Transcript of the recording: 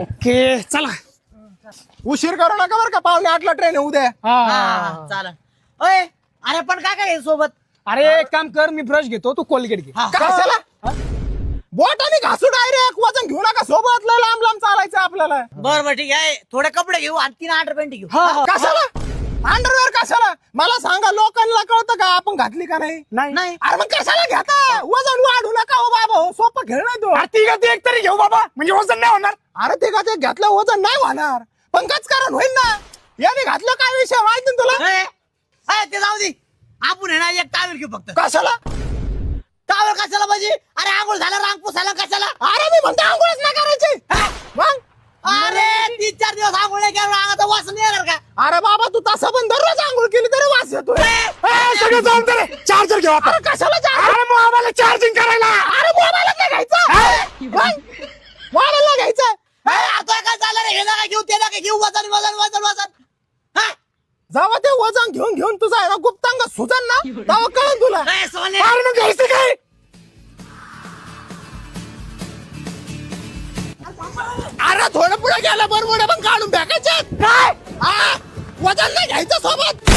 Okay चला. उशीर करू नका बरं का, 7:45 ट्रेन आहे उद्या. हा चालेल. अय अरे पण काय काय सोबत? अरे एक काम कर, मी ब्रश घेतो, तू कोलगेट घे. कशाला बोटाने घासू डायरेक्ट, वजन घेऊ नका सोबत, लय लांब लांब चालायचं आपल्याला. बरं ठीक आहे, थोडे कपडे घेऊ आणि 3 अंडरपॅन्ट घेऊ. कशाला अंडरवेअर कशाला? मला सांगा, लोकांना कळतं का आपण घातली का नाही? नाही अरे मग कशाला घेता? वजन वाढू नका हो बाबा, हो सोपं खेळ नाही तो. तिघ ते एक तरी घेऊ बाबा, म्हणजे वजन नाही होणार. अरे ते का ते घेतलं वजन नाही होणार, पंकज कारण होईल ना. याने घातलं काय विषय माहिती ना तुला? ते जाऊ दे, आपण आहे ना एक टावेल घेऊ फक्त. कशाला? टावेल कशाला पाहिजे? अरे आंघोळ झाला, रांग पुसायला कशाला? अरे मी म्हणतो आंघोळच नाही करायची मग. अरे 3-4 दिवस आंघोळ नाही केलं, रांगाचा वास नाही येणार का? अरे बाबा तू तसं पण दररोज आंघोळ केली तरी वास येतोय. सगळं जाऊन तर चार्जर घेऊ आपण. अरे कशाला अरे मग आम्हाला चार्जिंग करायला. अरे मोबाईल नाही घ्यायचा, मोबाईल नाही घ्यायचा. आता काय झालं रे? हे नका घेऊ, ते नका घेऊ, वजन वजन वजन वजन. जेव्हा ते वजन घेऊन घेऊन तुझा आहे ना गुप्तांग सुजन ना, तेव्हा कळन तुला. सोने अरे मग घ्यायचं काय? अरे थोडं पुढे गेलं बरोबर पण काढून फेकायचे काय? वजन नाही घ्यायचं सोबत.